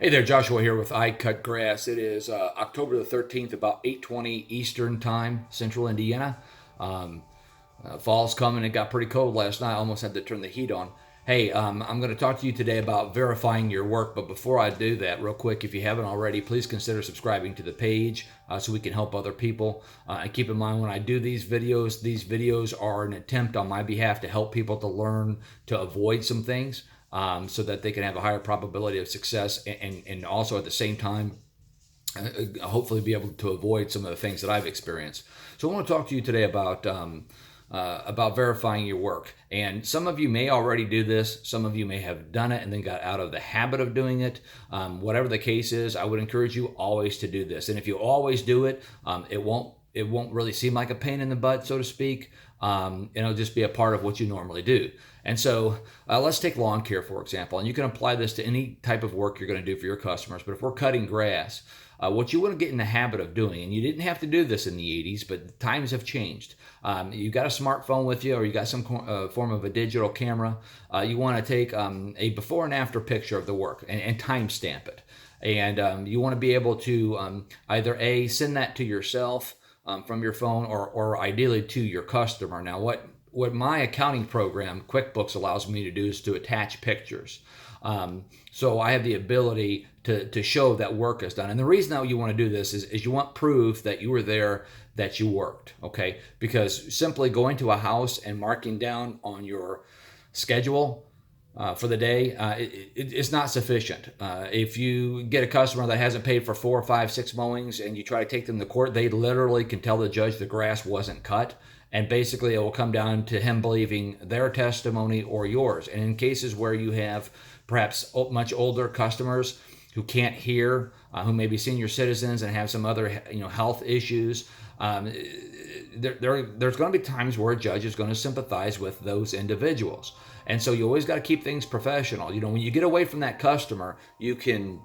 Hey there, Joshua here with I Cut Grass. It is October the 13th, about 8:20 Eastern Time, Central Indiana. Um, Fall's coming. It got pretty cold last night. I almost had to turn the heat on. Hey, I'm going to talk to you today about verifying your work. But before I do that, real quick, if you haven't already, please consider subscribing to the page so we can help other people. And keep in mind when I do these videos are an attempt on my behalf to help people to learn to avoid some things so that they can have a higher probability of success and also at the same time hopefully be able to avoid some of the things that I've experienced. So I want to talk to you today about verifying your work. And some of you may already do this. Some of you may have done it and then got out of the habit of doing it. Whatever the case is, I would encourage you always to do this. And if you always do it, it won't really seem like a pain in the butt, so to speak. It'll just be a part of what you normally do. And so let's take lawn care, for example, and you can apply this to any type of work you're going to do for your customers. But if we're cutting grass, what you want to get in the habit of doing, and you didn't have to do this in the 80s, but times have changed. You got a smartphone with you, or you got some form of a digital camera. You want to take a before and after picture of the work and timestamp it. And you want to be able to either send that to yourself from your phone, or ideally to your customer. Now, what my accounting program, QuickBooks, allows me to do is to attach pictures. So I have the ability to show that work is done. And the reason that you want to do this is you want proof that you were there, that you worked, okay? Because simply going to a house and marking down on your schedule for the day, it's not sufficient. If you get a customer that hasn't paid for 4, 5, 6 mowings and you try to take them to court, they literally can tell the judge the grass wasn't cut. And basically, it will come down to him believing their testimony or yours. And in cases where you have perhaps much older customers who can't hear, who may be senior citizens and have some other health issues, there's going to be times where a judge is going to sympathize with those individuals. And so you always got to keep things professional. When you get away from that customer, you can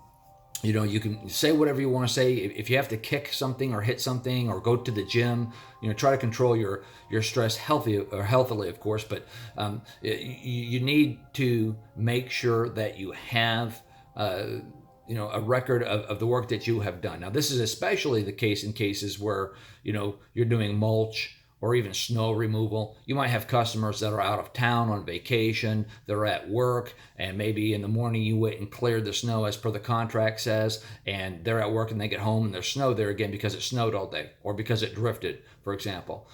say whatever you want to say. If you have to kick something or hit something or go to the gym, try to control your stress healthily, of course. But you need to make sure that you have a record of the work that you have done. Now, this is especially the case in cases where you're doing mulch or even snow removal. You might have customers that are out of town on vacation, they're at work, and maybe in the morning you went and cleared the snow as per the contract says, and they're at work and they get home and there's snow there again because it snowed all day or because it drifted, for example.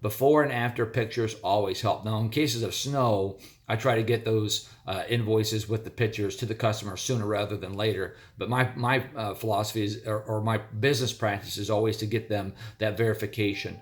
Before and after pictures always help. Now, in cases of snow, I try to get those invoices with the pictures to the customer sooner rather than later. But my philosophy is, or my business practice is always to get them that verification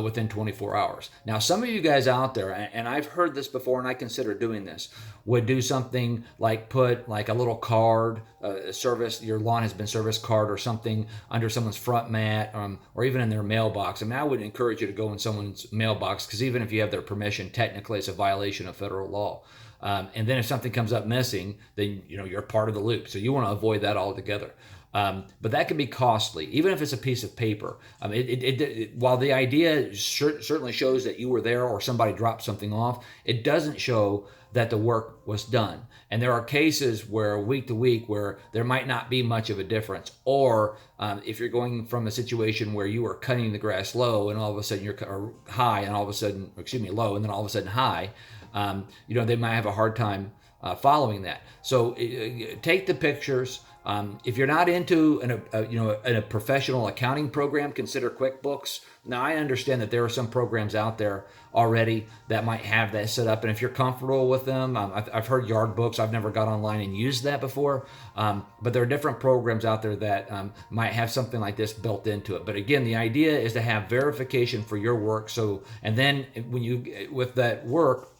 within 24 hours. Now, some of you guys out there, and I've heard this before, and I consider doing this, would do something like put like a little card, service, your lawn has been serviced card or something under someone's front mat, or even in their mailbox. I mean, I would encourage you to go in someone's mailbox, because even if you have their permission, technically it's a violation of federal law. And then if something comes up missing, then you're part of the loop. So you want to avoid that altogether. But that can be costly, even if it's a piece of paper. While the idea certainly shows that you were there or somebody dropped something off, it doesn't show that the work was done. And there are cases where week to week where there might not be much of a difference. Or if you're going from a situation where you were cutting the grass low and all of a sudden you're high and all of a sudden, low and then all of a sudden high, they might have a hard time following that. So take the pictures. If you're not into a professional accounting program, consider QuickBooks. Now, I understand that there are some programs out there already that might have that set up, and if you're comfortable with them, I've heard Yardbooks. I've never got online and used that before, but there are different programs out there that might have something like this built into it. But again, the idea is to have verification for your work. So, and then when you with that work,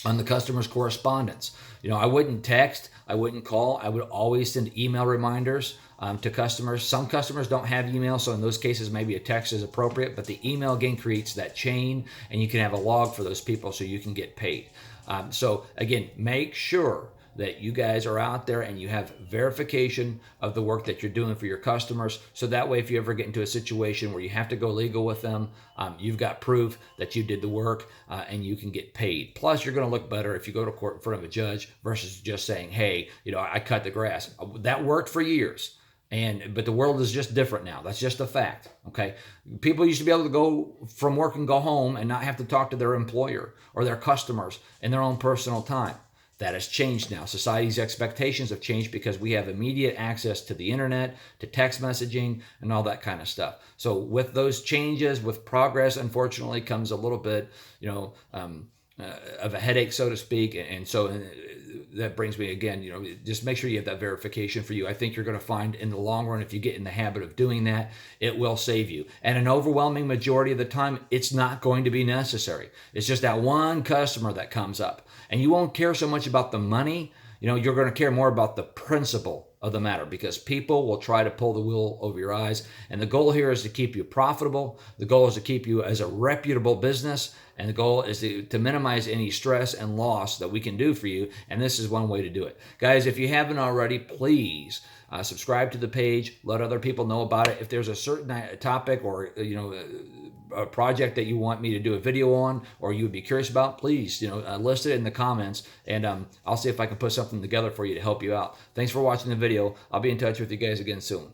on the customer's correspondence. I wouldn't text, I wouldn't call, I would always send email reminders to customers. Some customers don't have email, so in those cases maybe a text is appropriate, but the email again creates that chain, and you can have a log for those people so you can get paid. So again, make sure that you guys are out there and you have verification of the work that you're doing for your customers. So that way, if you ever get into a situation where you have to go legal with them, you've got proof that you did the work and you can get paid. Plus, you're going to look better if you go to court in front of a judge versus just saying, hey, I cut the grass. That worked for years. But the world is just different now. That's just a fact. Okay. People used to be able to go from work and go home and not have to talk to their employer or their customers in their own personal time. That has changed now. Society's expectations have changed because we have immediate access to the internet, to text messaging, and all that kind of stuff. So with those changes, with progress, unfortunately, comes a little bit, of a headache, so to speak. And so that brings me again, just make sure you have that verification for you. I think you're going to find in the long run, if you get in the habit of doing that, it will save you. And an overwhelming majority of the time, it's not going to be necessary. It's just that one customer that comes up. And you won't care so much about the money. You're going to care more about the principle of the matter, because people will try to pull the wool over your eyes. And the goal here is to keep you profitable. The goal is to keep you as a reputable business. And the goal is to minimize any stress and loss that we can do for you. And this is one way to do it. Guys, if you haven't already, please subscribe to the page. Let other people know about it. If there's a certain topic or, a project that you want me to do a video on, or you would be curious about, please, list it in the comments, and I'll see if I can put something together for you to help you out. Thanks for watching the video. I'll be in touch with you guys again soon.